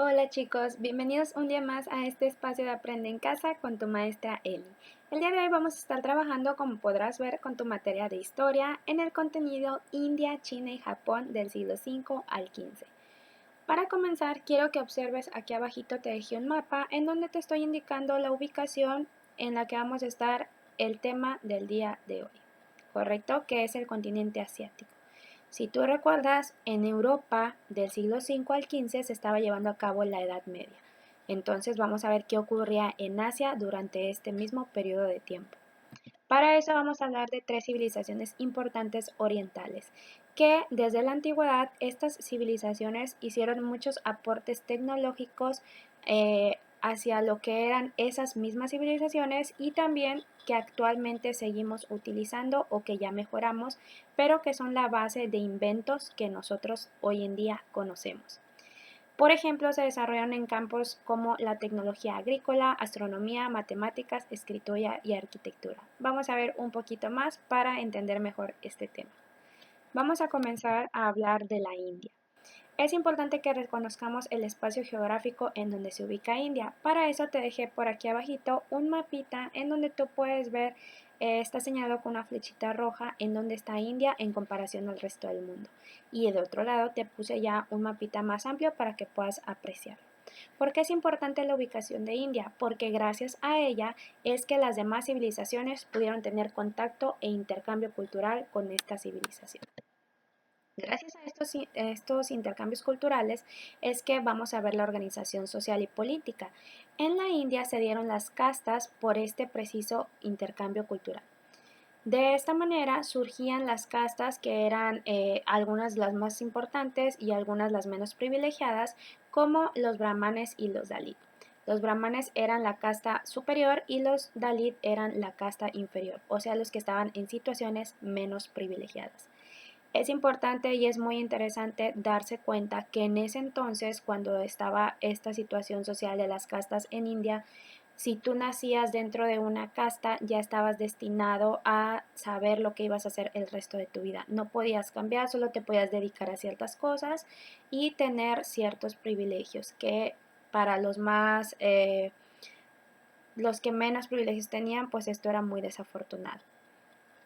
Hola chicos, bienvenidos un día más a este espacio de Aprende en Casa con tu maestra Eli. El día de hoy vamos a estar trabajando, como podrás ver, con tu materia de historia en el contenido India, China y Japón del siglo V al XV. Para comenzar, quiero que observes aquí abajito te dejé un mapa en donde te estoy indicando la ubicación en la que vamos a estar el tema del día de hoy, ¿correcto? Que es el continente asiático. Si tú recuerdas, en Europa del siglo V al XV se estaba llevando a cabo la Edad Media. Entonces vamos a ver qué ocurría en Asia durante este mismo periodo de tiempo. Para eso vamos a hablar de tres civilizaciones importantes orientales, que desde la antigüedad estas civilizaciones hicieron muchos aportes tecnológicos hacia lo que eran esas mismas civilizaciones y también que actualmente seguimos utilizando o que ya mejoramos, pero que son la base de inventos que nosotros hoy en día conocemos. Por ejemplo, se desarrollaron en campos como la tecnología agrícola, astronomía, matemáticas, escritura y arquitectura. Vamos a ver un poquito más para entender mejor este tema. Vamos a comenzar a hablar de la India. Es importante que reconozcamos el espacio geográfico en donde se ubica India. Para eso te dejé por aquí abajito un mapita en donde tú puedes ver, está señalado con una flechita roja en donde está India en comparación al resto del mundo. Y de otro lado te puse ya un mapita más amplio para que puedas apreciarlo. ¿Por qué es importante la ubicación de India? Porque gracias a ella es que las demás civilizaciones pudieron tener contacto e intercambio cultural con esta civilización. Gracias a estos intercambios culturales es que vamos a ver la organización social y política. En la India se dieron las castas por este preciso intercambio cultural. De esta manera surgían las castas que eran algunas las más importantes y algunas las menos privilegiadas, como los brahmanes y los dalit. Los brahmanes eran la casta superior y los dalit eran la casta inferior, o sea, los que estaban en situaciones menos privilegiadas. Es importante y es muy interesante darse cuenta que en ese entonces, cuando estaba esta situación social de las castas en India, si tú nacías dentro de una casta, ya estabas destinado a saber lo que ibas a hacer el resto de tu vida. No podías cambiar, solo te podías dedicar a ciertas cosas y tener ciertos privilegios que para los que menos privilegios tenían, pues esto era muy desafortunado.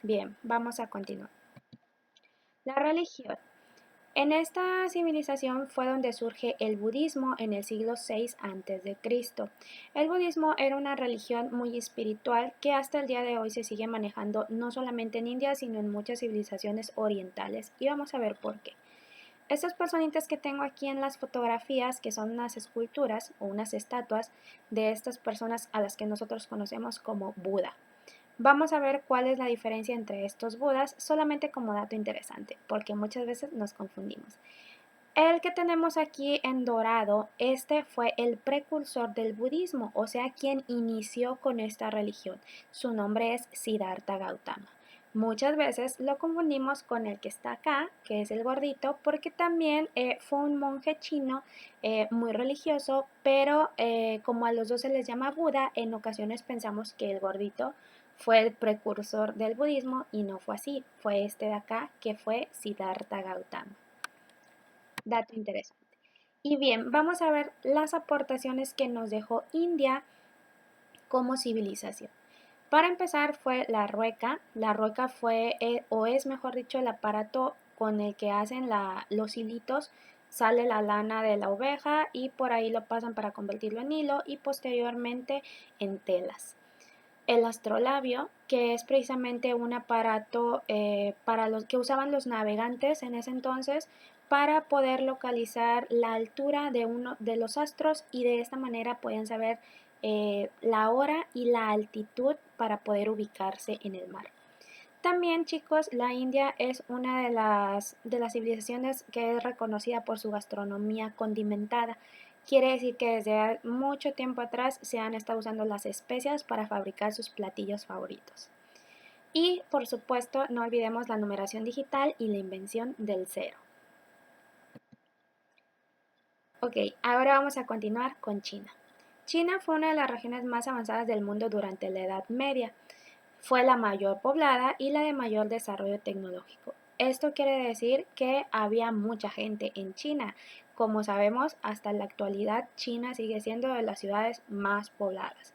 Bien, vamos a continuar. La religión. En esta civilización fue donde surge el budismo en el siglo VI a.C. El budismo era una religión muy espiritual que hasta el día de hoy se sigue manejando no solamente en India, sino en muchas civilizaciones orientales. Y vamos a ver por qué. Estas personitas que tengo aquí en las fotografías, que son unas esculturas o unas estatuas de estas personas a las que nosotros conocemos como Buda. Vamos a ver cuál es la diferencia entre estos Budas, solamente como dato interesante, porque muchas veces nos confundimos. El que tenemos aquí en dorado, este fue el precursor del budismo, o sea, quien inició con esta religión. Su nombre es Siddhartha Gautama. Muchas veces lo confundimos con el que está acá, que es el gordito, porque también fue un monje chino muy religioso, pero como a los dos se les llama Buda, en ocasiones pensamos que el gordito fue el precursor del budismo y no fue así, fue este de acá que fue Siddhartha Gautama. Dato interesante. Y bien, vamos a ver las aportaciones que nos dejó India como civilización. Para empezar fue la rueca. La rueca fue, o es mejor dicho, el aparato con el que hacen los hilitos. Sale la lana de la oveja y por ahí lo pasan para convertirlo en hilo y posteriormente en telas. El astrolabio, que es precisamente un aparato para los que usaban los navegantes en ese entonces para poder localizar la altura de uno de los astros y de esta manera podían saber la hora y la altitud para poder ubicarse en el mar. También, chicos, la India es una de las civilizaciones que es reconocida por su gastronomía condimentada. Quiere decir que desde mucho tiempo atrás se han estado usando las especias para fabricar sus platillos favoritos. Y, por supuesto, no olvidemos la numeración digital y la invención del cero. Ok, ahora vamos a continuar con China. China fue una de las regiones más avanzadas del mundo durante la Edad Media. Fue la mayor poblada y la de mayor desarrollo tecnológico. Esto quiere decir que había mucha gente en China. como sabemos, hasta la actualidad China sigue siendo de las ciudades más pobladas.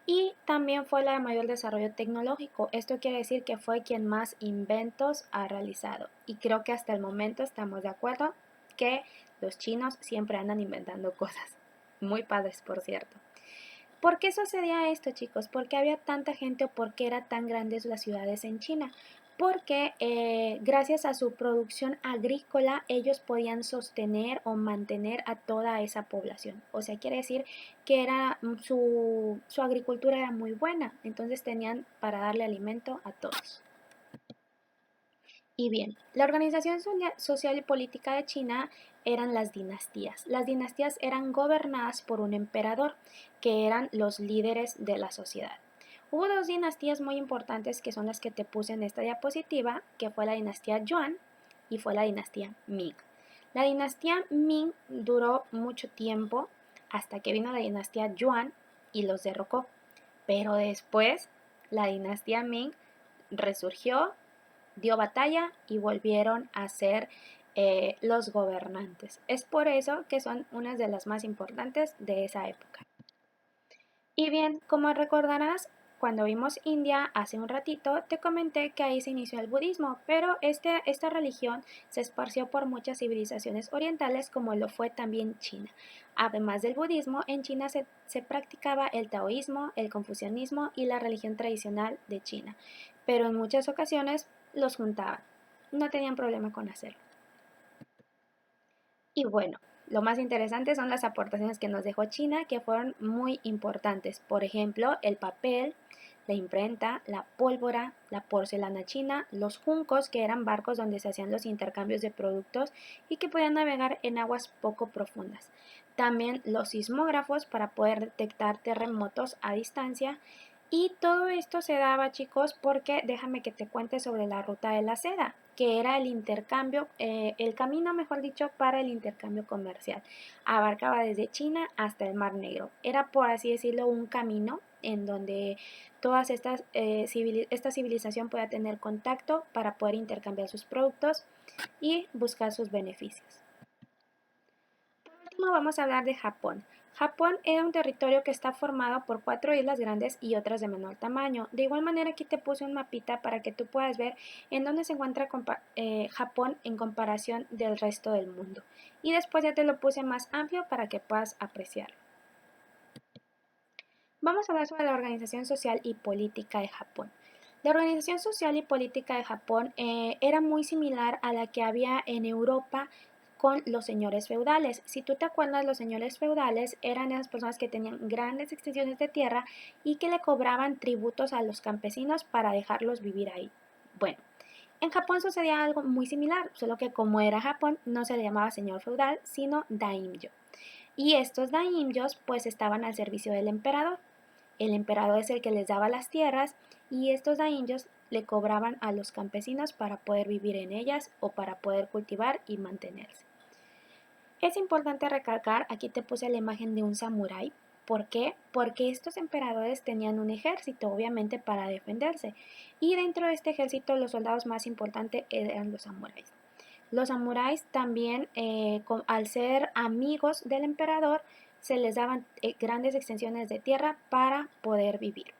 Y también fue la de mayor desarrollo tecnológico. Esto quiere decir que fue quien más inventos ha realizado. Y creo que hasta el momento estamos de acuerdo que los chinos siempre andan inventando cosas. Muy padres, por cierto. ¿Por qué sucedía esto, chicos? ¿Por qué había tanta gente o por qué eran tan grandes las ciudades en China? Porque gracias a su producción agrícola ellos podían sostener o mantener a toda esa población. O sea, quiere decir que su agricultura era muy buena, entonces tenían para darle alimento a todos. Y bien, la organización social y política de China eran las dinastías. Las dinastías eran gobernadas por un emperador, que eran los líderes de la sociedad. Hubo dos dinastías muy importantes que son las que te puse en esta diapositiva, que fue la dinastía Yuan y fue la dinastía Ming. La dinastía Ming duró mucho tiempo hasta que vino la dinastía Yuan y los derrocó. Pero después la dinastía Ming resurgió, dio batalla y volvieron a ser los gobernantes. Es por eso que son unas de las más importantes de esa época. Y bien, como recordarás, cuando vimos India hace un ratito, te comenté que ahí se inició el budismo, pero esta religión se esparció por muchas civilizaciones orientales como lo fue también China. Además del budismo, en China se practicaba el taoísmo, el confucianismo y la religión tradicional de China, pero en muchas ocasiones los juntaban. No tenían problema con hacerlo. Y bueno, lo más interesante son las aportaciones que nos dejó China, que fueron muy importantes. Por ejemplo, el papel, la imprenta, la pólvora, la porcelana china, los juncos, que eran barcos donde se hacían los intercambios de productos y que podían navegar en aguas poco profundas. También los sismógrafos para poder detectar terremotos a distancia. Y todo esto se daba, chicos, porque déjame que te cuente sobre la ruta de la seda, que era el intercambio, el camino, mejor dicho, para el intercambio comercial. Abarcaba desde China hasta el Mar Negro. Era, por así decirlo, un camino en donde todas esta civilización pueda tener contacto para poder intercambiar sus productos y buscar sus beneficios. Por último, vamos a hablar de Japón. Japón era un territorio que está formado por 4 islas grandes y otras de menor tamaño. De igual manera aquí te puse un mapita para que tú puedas ver en dónde se encuentra Japón en comparación del resto del mundo. Y después ya te lo puse más amplio para que puedas apreciarlo. Vamos a hablar sobre la organización social y política de Japón. La organización social y política de Japón era muy similar a la que había en Europa con los señores feudales. Si tú te acuerdas, los señores feudales eran esas personas que tenían grandes extensiones de tierra y que le cobraban tributos a los campesinos para dejarlos vivir ahí. Bueno, en Japón sucedía algo muy similar, solo que como era Japón no se le llamaba señor feudal, sino daimyo. Y estos daimyos pues estaban al servicio del emperador. El emperador es el que les daba las tierras y estos daimyos le cobraban a los campesinos para poder vivir en ellas o para poder cultivar y mantenerse. Es importante recalcar, aquí te puse la imagen de un samurái. ¿Por qué? Porque estos emperadores tenían un ejército, obviamente, para defenderse. Y dentro de este ejército los soldados más importantes eran los samuráis. Los samuráis también, al ser amigos del emperador, se les daban grandes extensiones de tierra para poder vivir.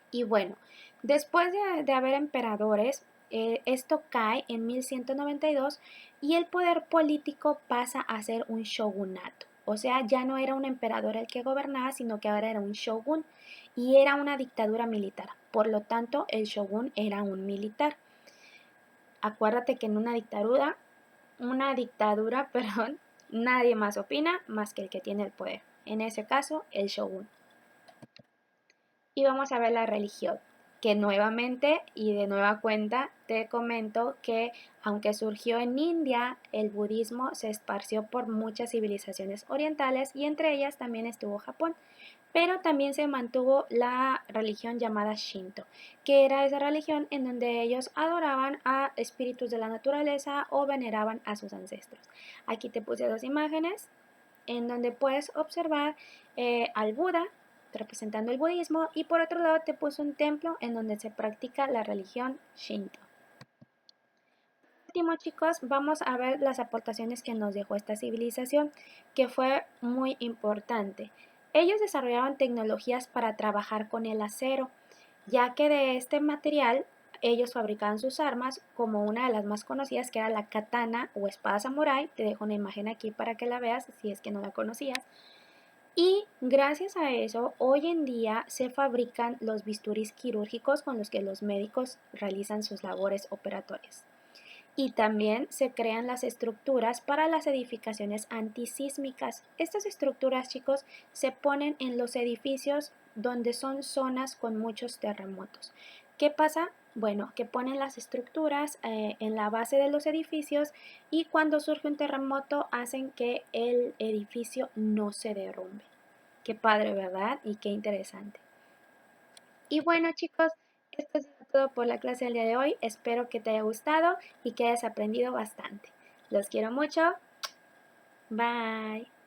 Y bueno, después de haber emperadores, esto cae en 1192 y el poder político pasa a ser un shogunato. O sea, ya no era un emperador el que gobernaba, sino que ahora era un shogun y era una dictadura militar. Por lo tanto, el shogun era un militar. Acuérdate que en una dictadura, perdón, nadie más opina más que el que tiene el poder. En ese caso, el shogun. Y vamos a ver la religión, que nuevamente y de nueva cuenta te comento que aunque surgió en India, el budismo se esparció por muchas civilizaciones orientales y entre ellas también estuvo Japón. Pero también se mantuvo la religión llamada Shinto, que era esa religión en donde ellos adoraban a espíritus de la naturaleza o veneraban a sus ancestros. Aquí te puse dos imágenes en donde puedes observar al Buda representando el budismo y por otro lado te puse un templo en donde se practica la religión Shinto. último, chicos, vamos a ver las aportaciones que nos dejó esta civilización, que fue muy importante. Ellos desarrollaron tecnologías para trabajar con el acero, ya que de este material ellos fabricaban sus armas, como una de las más conocidas, que era la katana o espada samurai. Te dejo una imagen aquí para que la veas si es que no la conocías. Y gracias a eso, hoy en día se fabrican los bisturís quirúrgicos con los que los médicos realizan sus labores operatorias. Y también se crean las estructuras para las edificaciones antisísmicas. Estas estructuras, chicos, se ponen en los edificios donde son zonas con muchos terremotos. ¿Qué pasa? Bueno, que ponen las estructuras en la base de los edificios y cuando surge un terremoto hacen que el edificio no se derrumbe. Qué padre, ¿verdad? Y qué interesante. Y bueno, chicos, esto es todo por la clase del día de hoy. Espero que te haya gustado y que hayas aprendido bastante. Los quiero mucho. Bye.